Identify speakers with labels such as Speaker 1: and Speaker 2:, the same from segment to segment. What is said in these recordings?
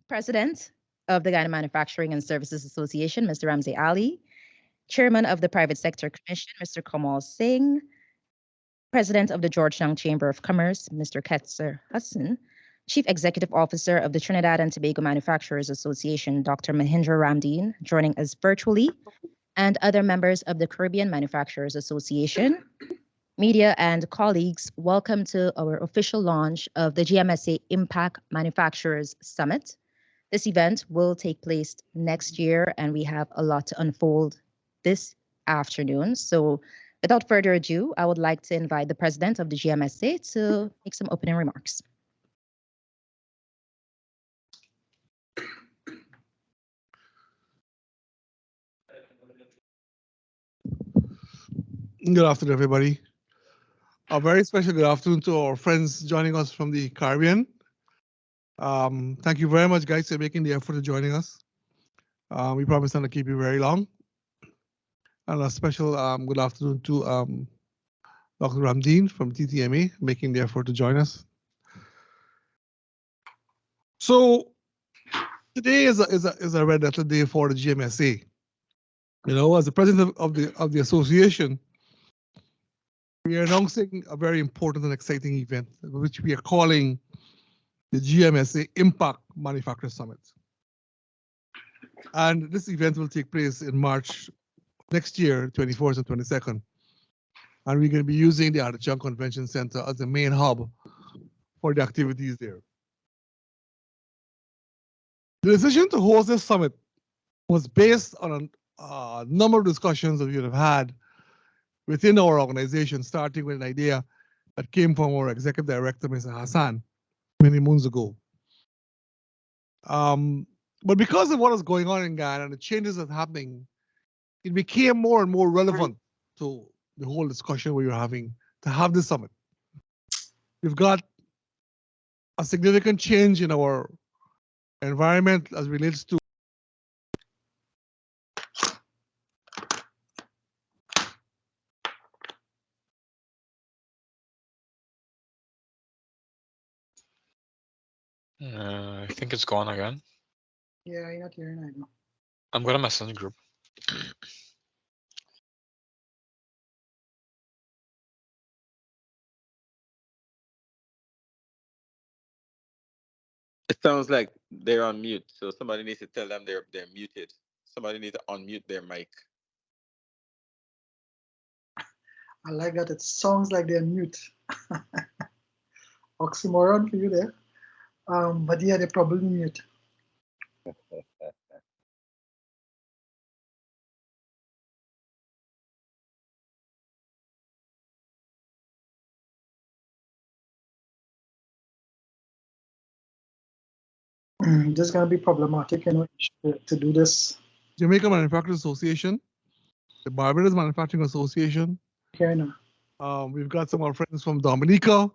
Speaker 1: President of the Guyana Manufacturing and Services Association, Mr. Ramsay Ali, Chairman of the Private Sector Commission, Mr. Komal Singh, President of the Georgetown Chamber of Commerce, Mr. Kester Hutson, Chief Executive Officer of the Trinidad and Tobago Manufacturers Association, Dr. Mahindra Ramdeen, joining us virtually, and other members of the Caribbean Manufacturers Association, media and colleagues, welcome to our official launch of the GMSA IMPack Manufacturers Summit. This event will take place next year, and we have a lot to unfold this afternoon. So without further ado, I would like to invite the president of the GMSA to make some opening remarks.
Speaker 2: Good afternoon, everybody. A very special good afternoon to our friends joining us from the Caribbean. Thank you very much, guys, for making the effort to joining us. We promise not to keep you very long. And a special good afternoon to Dr. Ramdeen from TTMA, making the effort to join us. So today is a red letter day for the GMSA. You know, as the president of the association, we are announcing a very important and exciting event, which we are calling the GMSA IMPack Manufacturers Summit. And this event will take place in March next year, 24th and 22nd. And we're going to be using the Hutson Convention Center as the main hub for the activities there. The decision to host this summit was based on a number of discussions that we have had within our organization, starting with an idea that came from our executive director, Mr. Hutson, many moons ago. But because of what is going on in Guyana and the changes that are happening, it became more and more relevant to the whole discussion we were having to have this summit. We've got a significant change in our environment as relates to
Speaker 3: I think it's gone again.
Speaker 4: Yeah, you're not hearing it.
Speaker 3: I'm gonna message group.
Speaker 5: It sounds like they're on mute, so somebody needs to tell them they're muted. Somebody needs to unmute their mic.
Speaker 4: I like that. It sounds like they're mute. Oxymoron for you there. But yeah, they're probably mute. This is going to be problematic, you know, to do this.
Speaker 2: Jamaica Manufacturers Association, the Barbados Manufacturing Association.
Speaker 4: Okay, now.
Speaker 2: We've got some of our friends from Dominica,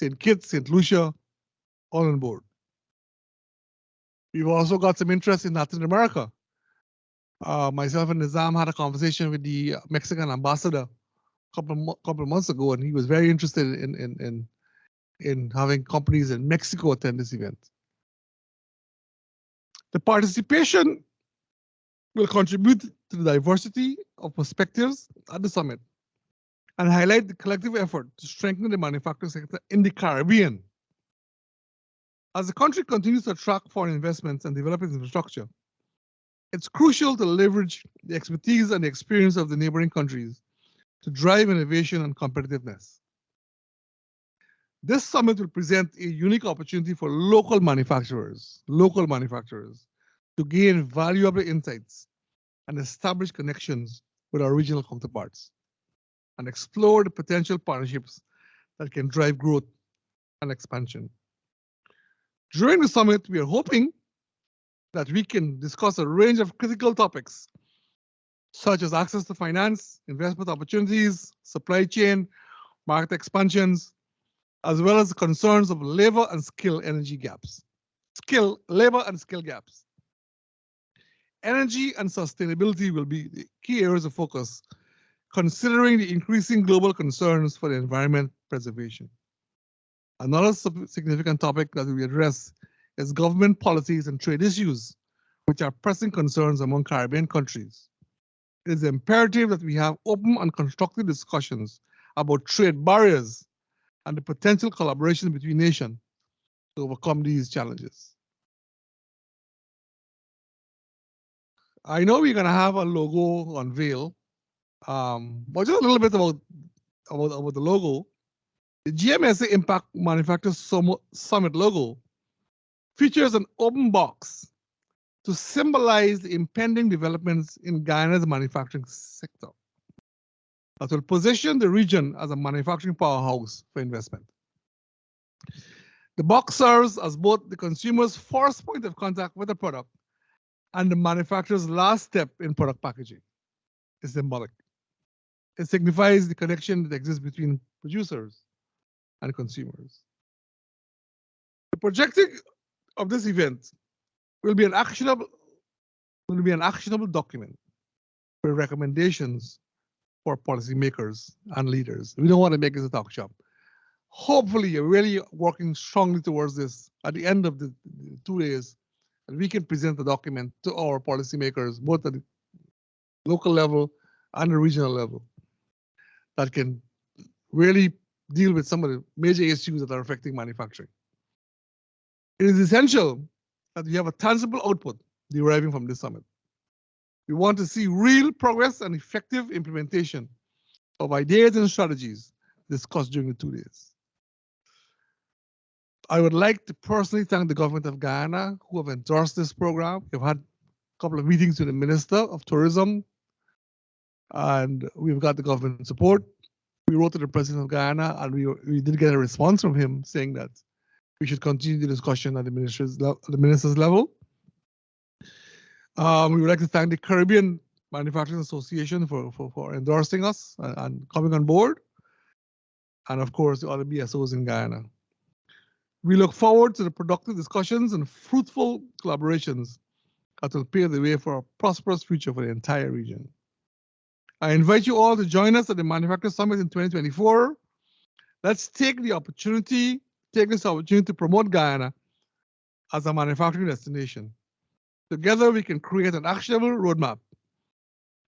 Speaker 2: St. Kitts, St. Lucia, all on board. We've also got some interest in Latin America. Myself and Nizam had a conversation with the Mexican ambassador a couple of months ago, and he was very interested in having companies in Mexico attend this event. The participation will contribute to the diversity of perspectives at the summit and highlight the collective effort to strengthen the manufacturing sector in the Caribbean. As the country continues to attract foreign investments and develop its infrastructure, it's crucial to leverage the expertise and the experience of the neighboring countries to drive innovation and competitiveness. This summit will present a unique opportunity for local manufacturers to gain valuable insights and establish connections with our regional counterparts and explore the potential partnerships that can drive growth and expansion. During the summit, we are hoping that we can discuss a range of critical topics, such as access to finance, investment opportunities, supply chain, market expansions, as well as the concerns of labor and skill gaps. Energy and sustainability will be the key areas of focus, considering the increasing global concerns for the environment preservation. Another significant topic that we address is government policies and trade issues, which are pressing concerns among Caribbean countries. It is imperative that we have open and constructive discussions about trade barriers and the potential collaboration between nations to overcome these challenges. I know we're going to have a logo unveil, but just a little bit about the logo. The GMSA IMPack Manufacturers Summit logo features an open box to symbolize the impending developments in Guyana's manufacturing sector that will position the region as a manufacturing powerhouse for investment. The box serves as both the consumer's first point of contact with the product and the manufacturer's last step in product packaging. It's symbolic. It signifies the connection that exists between producers and consumers. The projecting of this event will be an actionable document with recommendations for policymakers and leaders. We don't want to make this a talk shop. Hopefully, you're really working strongly towards this at the end of the 2 days, and we can present the document to our policymakers, both at the local level and the regional level, that can really deal with some of the major issues that are affecting manufacturing. It is essential that we have a tangible output deriving from this summit. We want to see real progress and effective implementation of ideas and strategies discussed during the 2 days. I would like to personally thank the government of Guyana who have endorsed this program. We've had a couple of meetings with the Minister of Tourism, and we've got the government support. We wrote to the President of Guyana, and we did get a response from him saying that we should continue the discussion at the minister's level. We would like to thank the Caribbean Manufacturers Association for endorsing us and coming on board, and of course the other BSOs in Guyana. We look forward to the productive discussions and fruitful collaborations that will pave the way for a prosperous future for the entire region. I invite you all to join us at the Manufacturers Summit in 2024. Let's take this opportunity to promote Guyana as a manufacturing destination. Together, we can create an actionable roadmap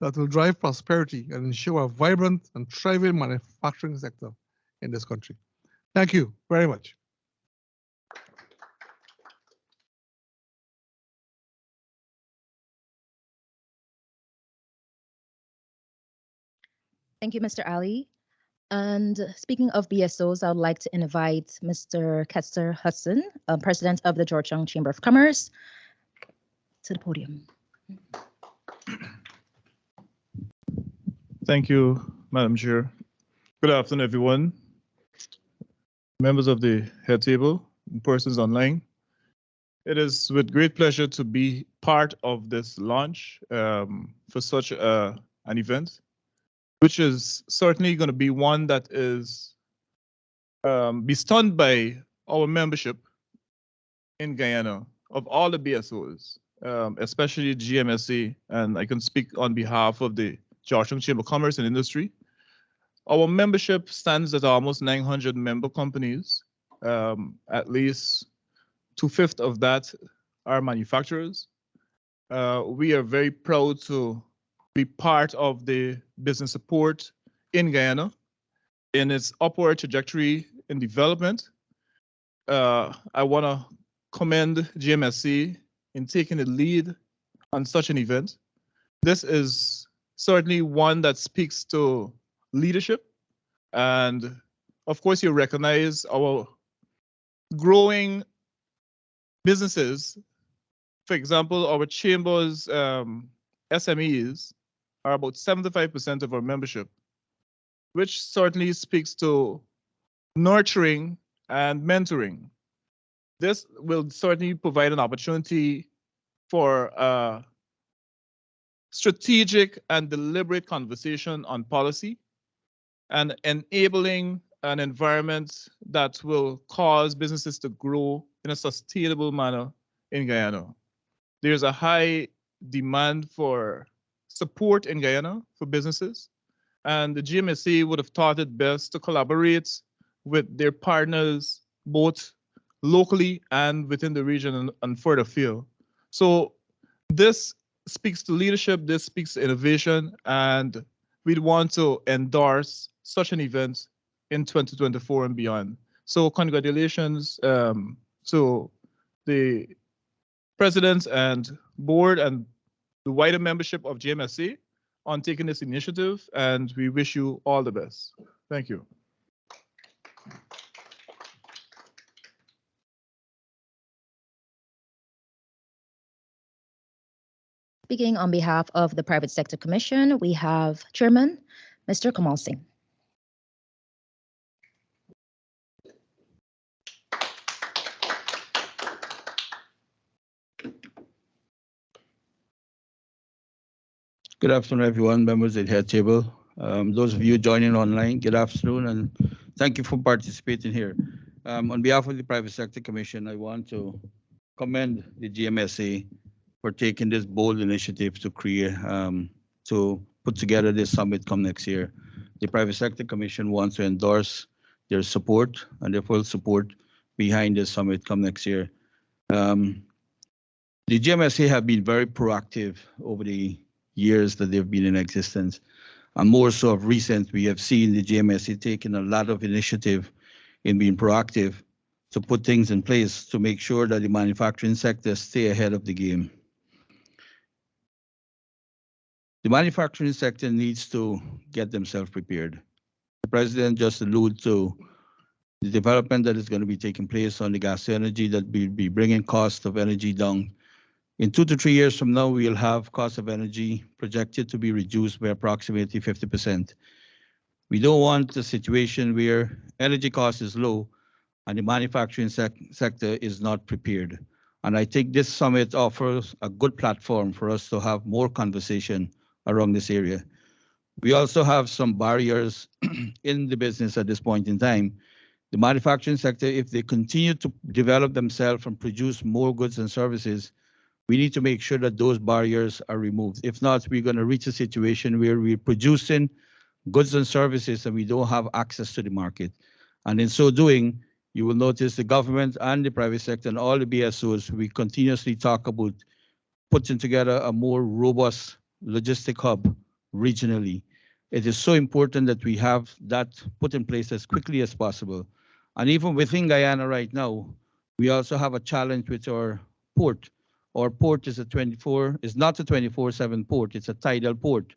Speaker 2: that will drive prosperity and ensure a vibrant and thriving manufacturing sector in this country. Thank you very much.
Speaker 1: Thank you, Mr. Ali. And speaking of BSOs, I would like to invite Mr. Kester Hutson, President of the Georgetown Chamber of Commerce, to the podium.
Speaker 6: Thank you, Madam Chair. Good afternoon, everyone. Members of the head table and persons online. It is with great pleasure to be part of this launch for such an event, which is certainly going to be one that is be stunned by our membership in Guyana of all the BSOs, especially GMSA, and I can speak on behalf of the Georgetown Chamber of Commerce and Industry. Our membership stands at almost 900 member companies. At least 2/5 of that are manufacturers. We are very proud to be part of the business support in Guyana in its upward trajectory in development. I want to commend GMSA in taking the lead on such an event. This is certainly one that speaks to leadership, and of course you recognize our growing businesses. For example, our chamber's SMEs are about 75% of our membership, which certainly speaks to nurturing and mentoring. This will certainly provide an opportunity for strategic and deliberate conversation on policy and enabling an environment that will cause businesses to grow in a sustainable manner in Guyana. There's a high demand for support in Guyana for businesses, and the GMSA would have thought it best to collaborate with their partners, both locally and within the region and further afield. So this speaks to leadership, this speaks to innovation, and we'd want to endorse such an event in 2024 and beyond. So congratulations to the president and board and the wider membership of GMSA on taking this initiative, and we wish you all the best. Thank you.
Speaker 1: Speaking on behalf of the Private Sector Commission, we have Chairman, Mr. Komal Singh.
Speaker 7: Good afternoon, everyone, members at Head Table. Those of you joining online, good afternoon, and thank you for participating here. On behalf of the Private Sector Commission, I want to commend the GMSA for taking this bold initiative to create, to put together this summit come next year. The Private Sector Commission wants to endorse their support and their full support behind this summit come next year. The GMSA have been very proactive over the years that they've been in existence. And more so of recent, we have seen the GMSA taking a lot of initiative in being proactive to put things in place to make sure that the manufacturing sector stay ahead of the game. The manufacturing sector needs to get themselves prepared. The president just alluded to the development that is going to be taking place on the gas energy that will be bringing cost of energy down. In 2 to 3 years from now, we'll have cost of energy projected to be reduced by approximately 50%. We don't want a situation where energy cost is low and the manufacturing sector is not prepared. And I think this summit offers a good platform for us to have more conversation around this area. We also have some barriers in the business at this point in time. The manufacturing sector, if they continue to develop themselves and produce more goods and services, we need to make sure that those barriers are removed. If not, we're going to reach a situation where we're producing goods and services and we don't have access to the market. And in so doing, you will notice the government and the private sector and all the BSOs, we continuously talk about putting together a more robust logistic hub regionally. It is so important that we have that put in place as quickly as possible. And even within Guyana right now, we also have a challenge with our port. Our port is not a 24/7 port, it's a tidal port.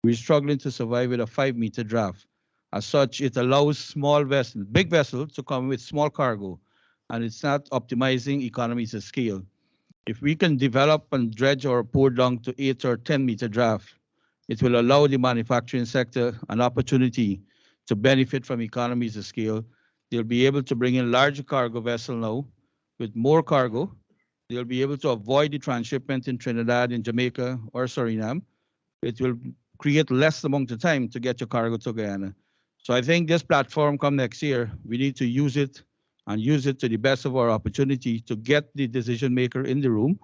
Speaker 7: We're struggling to survive with a 5-meter draft. As such, it allows big vessels to come with small cargo, and it's not optimizing economies of scale. If we can develop and dredge our port down to 8 or 10-meter draft, it will allow the manufacturing sector an opportunity to benefit from economies of scale. They'll be able to bring in larger cargo vessel now with more cargo. They'll be able to avoid the transshipment in Trinidad, in Jamaica, or Suriname. It will create less amount of time to get your cargo to Guyana. So I think this platform come next year, we need to use it and use it to the best of our opportunity to get the decision maker in the room.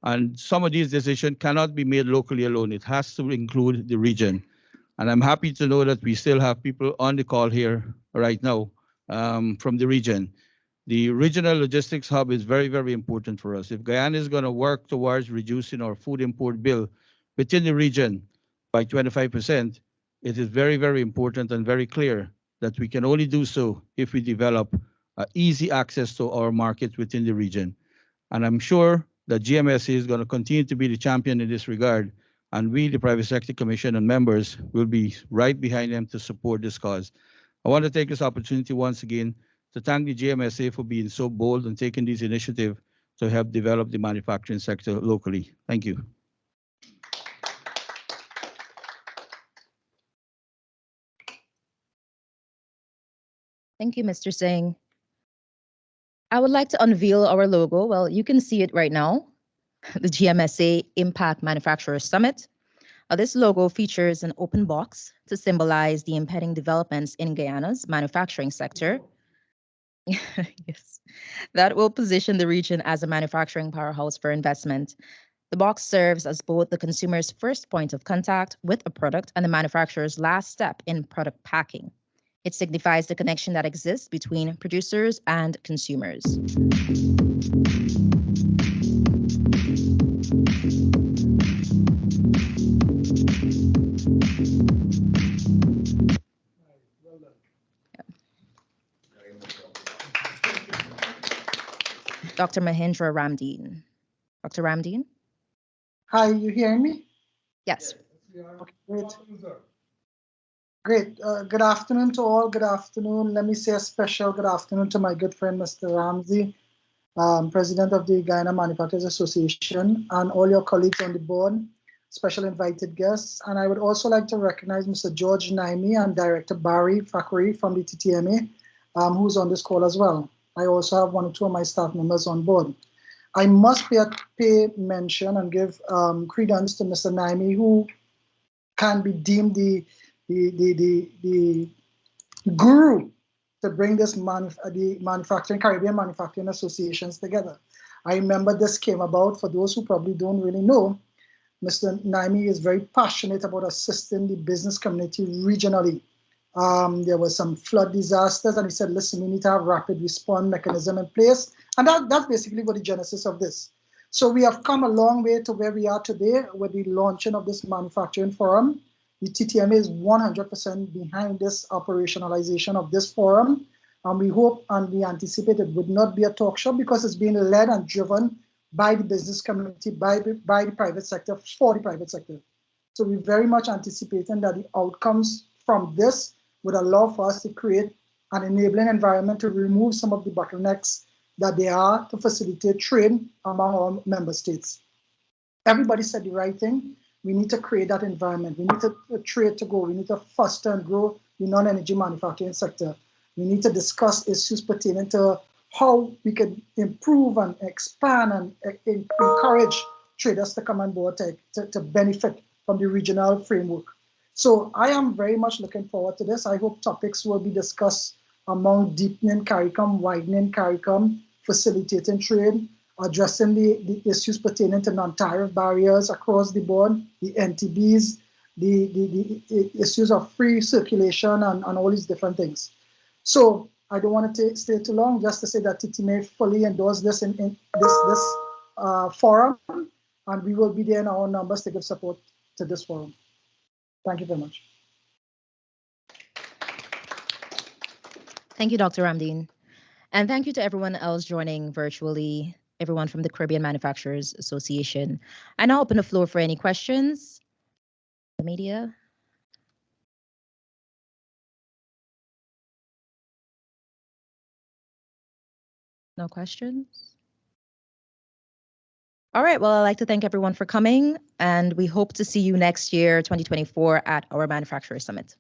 Speaker 7: And some of these decisions cannot be made locally alone. It has to include the region. And I'm happy to know that we still have people on the call here right now from the region. The regional logistics hub is very, very important for us. If Guyana is going to work towards reducing our food import bill within the region by 25%, it is very, very important and very clear that we can only do so if we develop easy access to our market within the region. And I'm sure that GMSA is going to continue to be the champion in this regard. And we, the Private Sector Commission and members, will be right behind them to support this cause. I want to take this opportunity once again to thank the GMSA for being so bold and taking this initiative to help develop the manufacturing sector locally. Thank you.
Speaker 1: Thank you, Mr. Singh. I would like to unveil our logo. Well, you can see it right now, the GMSA IMPack Manufacturers Summit. This logo features an open box to symbolize the impending developments in Guyana's manufacturing sector. Yes, that will position the region as a manufacturing powerhouse for investment. The box serves as both the consumer's first point of contact with a product and the manufacturer's last step in product packing. It signifies the connection that exists between producers and consumers. Dr. Mahindra Ramdeen. Dr. Ramdeen?
Speaker 4: Hi, you hearing me?
Speaker 1: Yes.
Speaker 4: Okay, great. Great. Good afternoon to all. Good afternoon. Let me say a special good afternoon to my good friend, Mr. Ramsay, President of the Guyana Manufacturers Association, and all your colleagues on the board, special invited guests. And I would also like to recognize Mr. George Naimi and Director Barry Fakri from the TTMA, who's on this call as well. I also have one or two of my staff members on board. I must pay mention and give credence to Mr. Naimi, who can be deemed the guru to bring this the Caribbean manufacturing associations together. I remember this came about, for those who probably don't really know, Mr. Naimi is very passionate about assisting the business community regionally. There was some flood disasters, and he said, listen, we need to have rapid response mechanism in place. And that's basically what the genesis of this. So we have come a long way to where we are today with the launching of this manufacturing forum. The TTMA is 100% behind this operationalization of this forum. And we hope and we anticipate it would not be a talk show, because it's being led and driven by the business community, by the private sector, for the private sector. So we're very much anticipating that the outcomes from this would allow for us to create an enabling environment to remove some of the bottlenecks that there are to facilitate trade among our member states. Everybody said the right thing. We need to create that environment. We need to trade to go. We need to foster and grow the non-energy manufacturing sector. We need to discuss issues pertaining to how we can improve and expand and encourage traders to come on board to benefit from the regional framework. So I am very much looking forward to this. I hope topics will be discussed among deepening CARICOM, widening CARICOM, facilitating trade, addressing the issues pertaining to non-tariff barriers across the board, the NTBs, the issues of free circulation and all these different things. So I don't want to stay too long, just to say that TTMA fully endorsed this in this forum, and we will be there in our numbers to give support to this forum. Thank you very much.
Speaker 1: Thank you, Dr. Ramdeen. And thank you to everyone else joining virtually, everyone from the Caribbean Manufacturers Association. I now open the floor for any questions. The media. No questions? All right, well, I'd like to thank everyone for coming, and we hope to see you next year, 2024, at our Manufacturers Summit.